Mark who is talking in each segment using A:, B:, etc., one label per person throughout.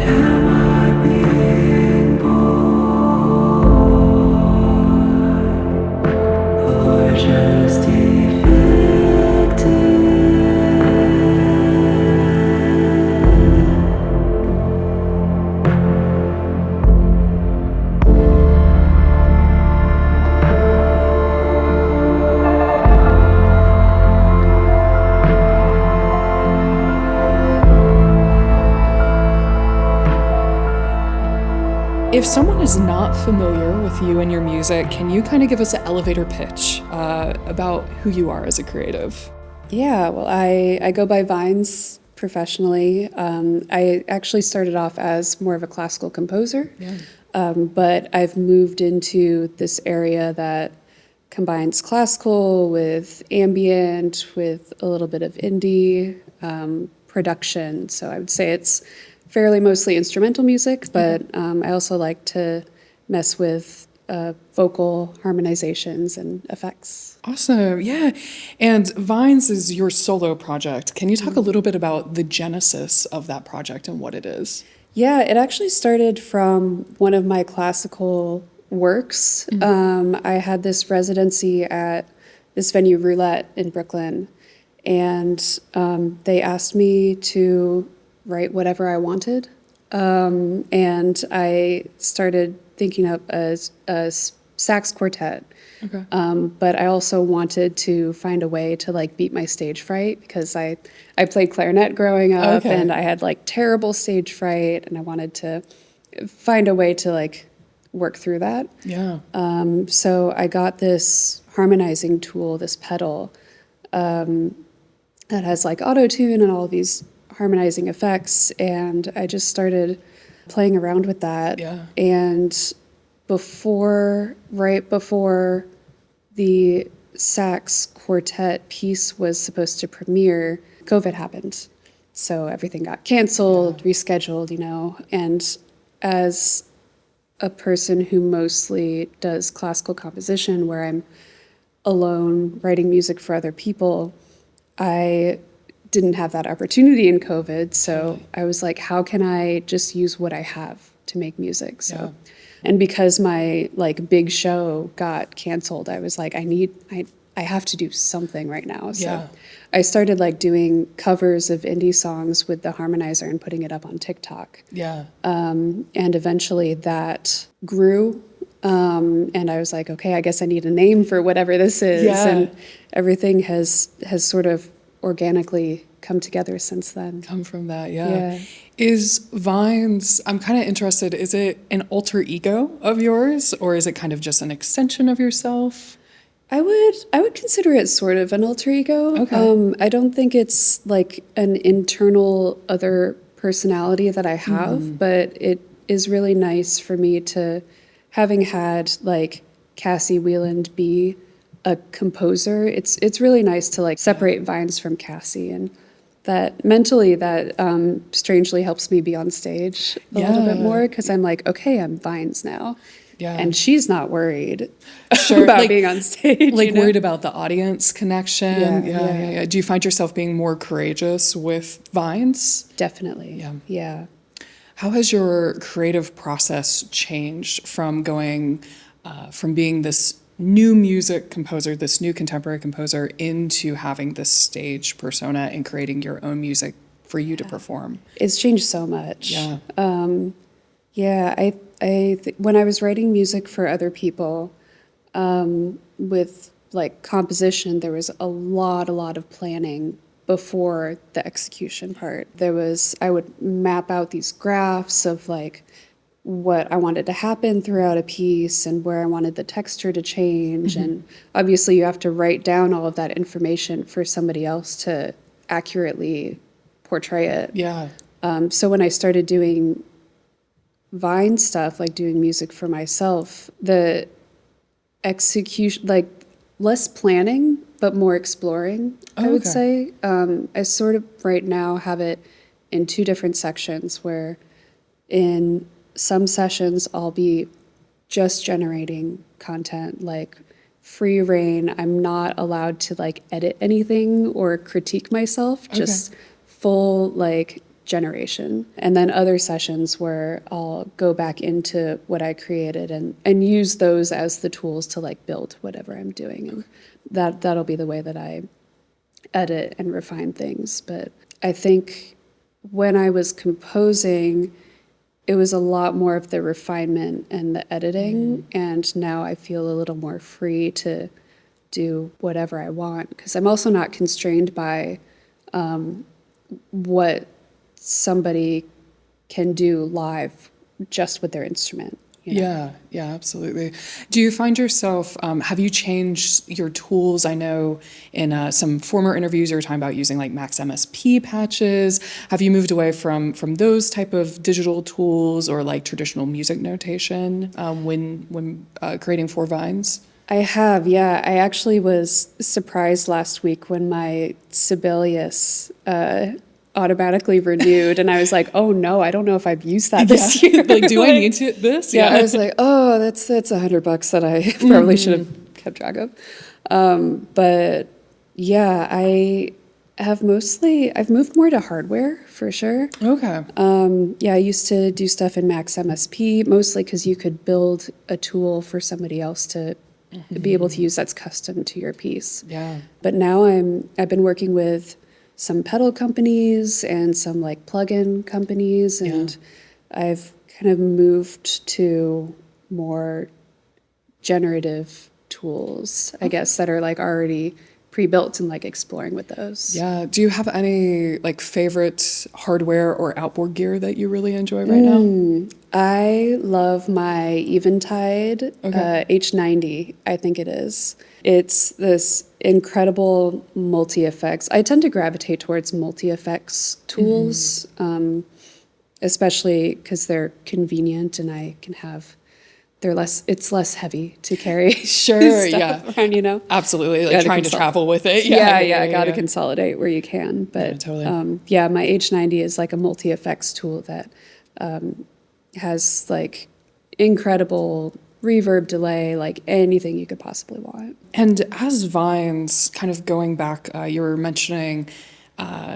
A: Am I being bored or just defective?
B: If someone is not familiar with you and your music, can you kind of give us an elevator pitch about who you are as a creative?
C: Yeah, well, I go by Vines professionally. I actually started off as more of a classical composer, but I've moved into this area that combines classical with ambient, with a little bit of indie production. So I would say it's fairly mostly instrumental music, but I also like to mess with vocal harmonizations and effects.
B: Awesome, yeah. And Vines is your solo project. Can you talk a little bit about the genesis of that project and what it is?
C: Yeah, it actually started from one of my classical works. I had this residency at this venue, Roulette, in Brooklyn, and they asked me to write whatever I wanted. And I started thinking up a sax quartet.
B: Okay.
C: But I also wanted to find a way to like beat my stage fright because I played clarinet growing up and I had like terrible stage fright and I wanted to find a way to like work through that.
B: Yeah.
C: So I got this harmonizing tool, this pedal, that has like auto-tune and all these harmonizing effects, and I just started playing around with that.
B: Yeah.
C: And right before the sax quartet piece was supposed to premiere, COVID happened. So everything got canceled, rescheduled, and as a person who mostly does classical composition where I'm alone writing music for other people, I didn't have that opportunity in COVID. So I was like, how can I just use what I have to make music? So, and because my like big show got canceled, I was like, I have to do something right now. So I started like doing covers of indie songs with the harmonizer and putting it up on TikTok.
B: Yeah.
C: And eventually that grew. And I was like, okay, I guess I need a name for whatever this is.
B: Yeah.
C: And everything has sort of organically come together since then.
B: Come from that, yeah. Is Vines, I'm kind of interested, is it an alter ego of yours or is it kind of just an extension of yourself?
C: I would consider it sort of an alter ego.
B: Okay.
C: I don't think it's like an internal other personality that I have, but it is really nice for me to, having had like Cassie Wieland be a composer, it's really nice to like separate Vines from Cassie, and that mentally that strangely helps me be on stage a little bit more because I'm like, okay, I'm Vines now.
B: Yeah.
C: And she's not worried
B: Sure.
C: about
B: like,
C: being on stage.
B: Like worried about the audience connection.
C: Yeah.
B: Do you find yourself being more courageous with Vines?
C: Definitely. Yeah.
B: How has your creative process changed from going from being this new music composer, this new contemporary composer, into having this stage persona and creating your own music for you to perform?
C: It's changed so much.
B: Yeah.
C: When I was writing music for other people, with like composition, there was a lot of planning before the execution part. I would map out these graphs of like what I wanted to happen throughout a piece and where I wanted the texture to change. And obviously you have to write down all of that information for somebody else to accurately portray it.
B: Yeah.
C: So when I started doing Vine stuff, like doing music for myself, the execution, like less planning, but more exploring, I would say. I sort of right now have it in two different sections where in some sessions I'll be just generating content, like free reign. I'm not allowed to like edit anything or critique myself, just full like generation. And then other sessions where I'll go back into what I created and use those as the tools to like build whatever I'm doing. And that'll be the way that I edit and refine things. But I think when I was composing, it was a lot more of the refinement and the editing. And now I feel a little more free to do whatever I want, because I'm also not constrained by what somebody can do live just with their instrument. You know?
B: Yeah, absolutely. Do you find yourself, have you changed your tools? I know in some former interviews you were talking about using like Max MSP patches. Have you moved away from those type of digital tools or like traditional music notation when creating for Vines?
C: I have, yeah. I actually was surprised last week when my Sibelius automatically renewed, and I was like, oh no, I don't know if I've used that this year.
B: Like, do I need this?
C: Yeah, I was like, oh, that's $100 that I probably should have kept track of. But yeah, I've moved more to hardware for sure.
B: Okay.
C: Yeah, I used to do stuff in Max MSP, mostly because you could build a tool for somebody else to be able to use that's custom to your piece.
B: Yeah.
C: But now I've been working with some pedal companies and some like plugin companies, and I've kind of moved to more generative tools, I guess, that are like already pre-built and like exploring with those.
B: Yeah. Do you have any like favorite hardware or outboard gear that you really enjoy right now?
C: I love my Eventide H90, I think it is. It's this incredible multi-effects. I tend to gravitate towards multi-effects tools, especially because they're convenient and I can have, it's less heavy to carry.
B: Sure,
C: stuff around, you know?
B: Absolutely. Like trying to travel with it.
C: Yeah, gotta consolidate where you can. But
B: totally.
C: My H90 is like a multi-effects tool that has like incredible reverb, delay, like anything you could possibly want.
B: And as Vines, kind of going back, you were mentioning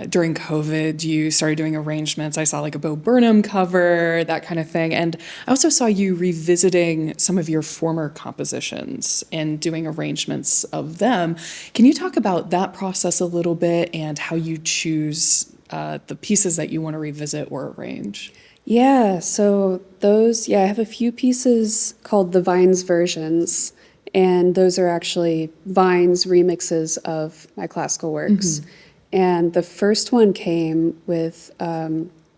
B: during COVID, you started doing arrangements. I saw like a Bo Burnham cover, that kind of thing. And I also saw you revisiting some of your former compositions and doing arrangements of them. Can you talk about that process a little bit and how you choose the pieces that you want to revisit or arrange?
C: Yeah, so I have a few pieces called the Vines versions, and those are actually Vines remixes of my classical works. And the first one came with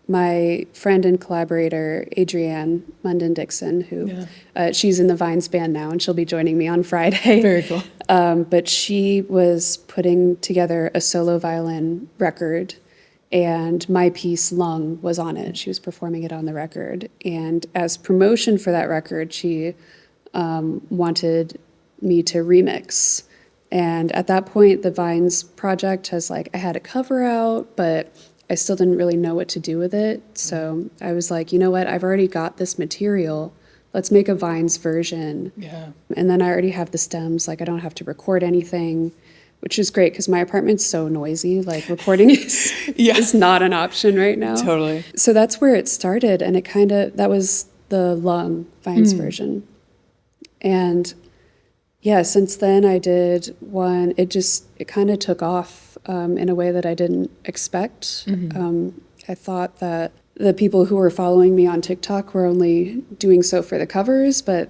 C: my friend and collaborator, Adrienne Munden-Dixon, who she's in the Vines band now, and she'll be joining me on Friday.
B: Very cool.
C: But she was putting together a solo violin record, and my piece, Lung, was on it. She was performing it on the record. And as promotion for that record, she wanted me to remix. And at that point, the Vines project I had a cover out, but I still didn't really know what to do with it. So I was like, you know what? I've already got this material. Let's make a Vines version.
B: Yeah.
C: And then I already have the stems. Like, I don't have to record anything, which is great because my apartment's so noisy. Like, recording is not an option right now.
B: Totally.
C: So that's where it started. And that was the Lung Vines version. And yeah, since then I did one. It kind of took off in a way that I didn't expect. I thought that the people who were following me on TikTok were only doing so for the covers, but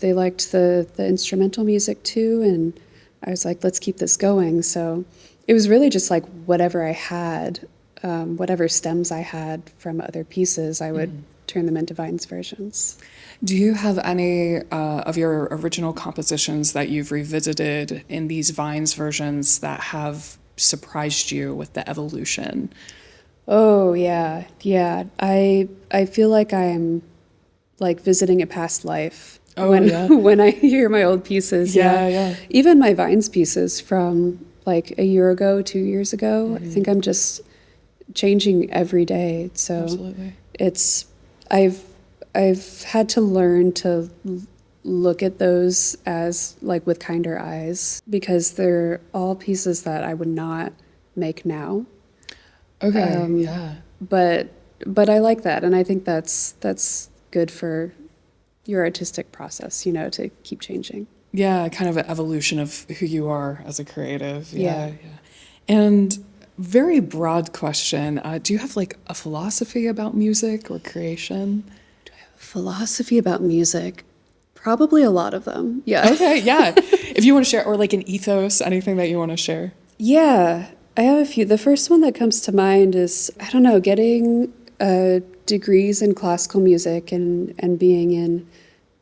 C: they liked the instrumental music too. And I was like, let's keep this going. So it was really just like whatever I had, whatever stems I had from other pieces, I would turn them into Vines versions.
B: Do you have any of your original compositions that you've revisited in these Vines versions that have surprised you with the evolution?
C: Oh, yeah. I feel like I'm like visiting a past life when I hear my old pieces.
B: Yeah.
C: Even my Vines pieces from like a year ago, 2 years ago, I think I'm just changing every day. So
B: Absolutely.
C: I've had to learn to look at those as like with kinder eyes, because they're all pieces that I would not make now.
B: Okay.
C: but I like that, and I think that's good for your artistic process, to keep changing.
B: Yeah, kind of an evolution of who you are as a creative.
C: Yeah.
B: And very broad question. Do you have like a philosophy about music or creation?
C: Philosophy about music, probably a lot of them. Yeah.
B: Okay, yeah. If you want to share, or like an ethos, anything that you want to share.
C: Yeah, I have a few. The first one that comes to mind is, I don't know, getting degrees in classical music and being in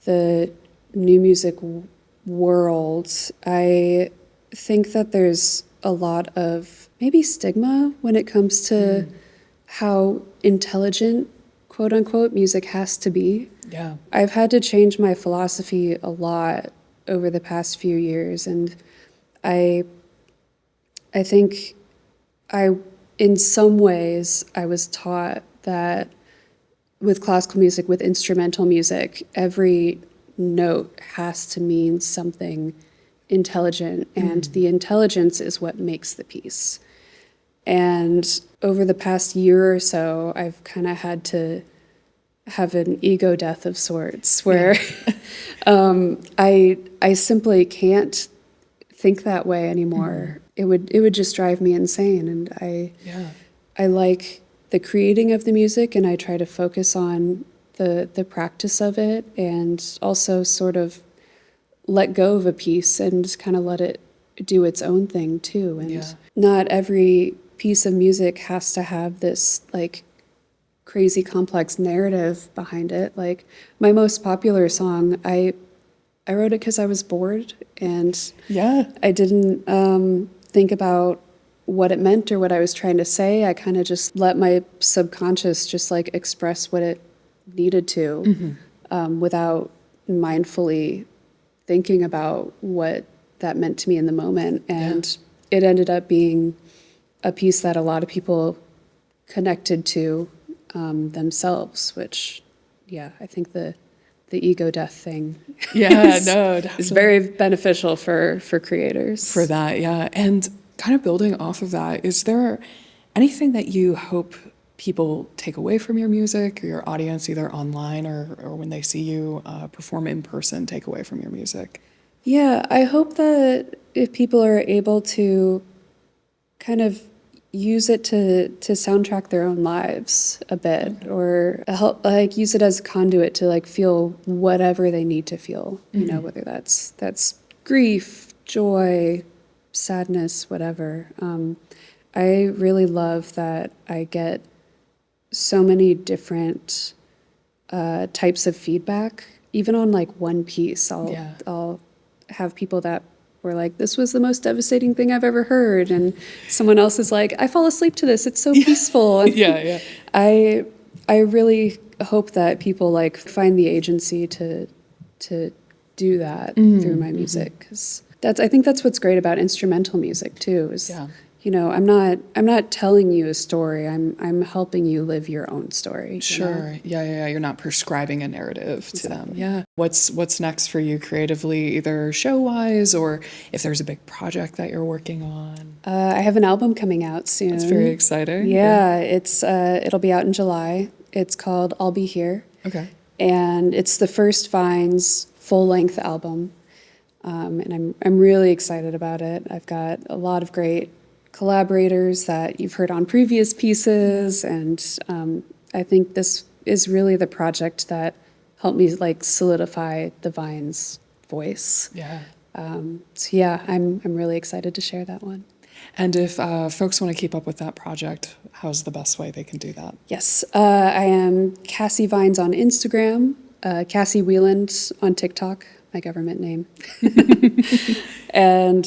C: the new music world. I think that there's a lot of maybe stigma when it comes to how intelligent, quote unquote, music has to be.
B: Yeah.
C: I've had to change my philosophy a lot over the past few years, and I think in some ways, I was taught that with classical music, with instrumental music, every note has to mean something intelligent, and the intelligence is what makes the piece. And over the past year or so, I've kind of had to have an ego death of sorts, where I simply can't think that way anymore. It would just drive me insane, and I like the creating of the music, and I try to focus on the practice of it, and also sort of let go of a piece and kind of let it do its own thing too. And not every piece of music has to have this like crazy complex narrative behind it. Like my most popular song, I wrote it because I was bored, and I didn't think about what it meant or what I was trying to say. I kind of just let my subconscious just like express what it needed to, without mindfully thinking about what that meant to me in the moment. And it ended up being a piece that a lot of people connected to themselves, which, I think the ego death thing is very beneficial for creators.
B: For that, yeah. And kind of building off of that, is there anything that you hope people take away from your music, or your audience, either online or when they see you perform in person, take away from your music?
C: Yeah, I hope that if people are able to kind of use it to soundtrack their own lives a bit, or help like use it as a conduit to like feel whatever they need to feel, whether that's grief, joy, sadness, whatever. I really love that I get so many different types of feedback, even on like one piece. I'll have people that were like, this was the most devastating thing I've ever heard, and someone else is like, I fall asleep to this, it's so peaceful. And I really hope that people like find the agency to do that through my music, because I think that's what's great about instrumental music too, is I'm not telling you a story, I'm helping you live your own story.
B: Sure. Yeah. You're not prescribing a narrative to them. Yeah. What's next for you creatively, either show-wise or if there's a big project that you're working on?
C: I have an album coming out soon.
B: That's very exciting.
C: Yeah, it'll be out in July. It's called I'll Be Here.
B: Okay.
C: And it's the first Vines full-length album. And I'm really excited about it. I've got a lot of great collaborators that you've heard on previous pieces, and I think this is really the project that helped me like solidify the Vines voice. I'm really excited to share that one.
B: And if folks want to keep up with that project, how's the best way they can do that?
C: Yes, I am Cassie Vines on Instagram, Cassie Wieland on TikTok, my government name, and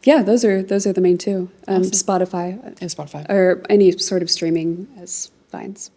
C: those are the main two.
B: Awesome.
C: Spotify or any sort of streaming as Vines.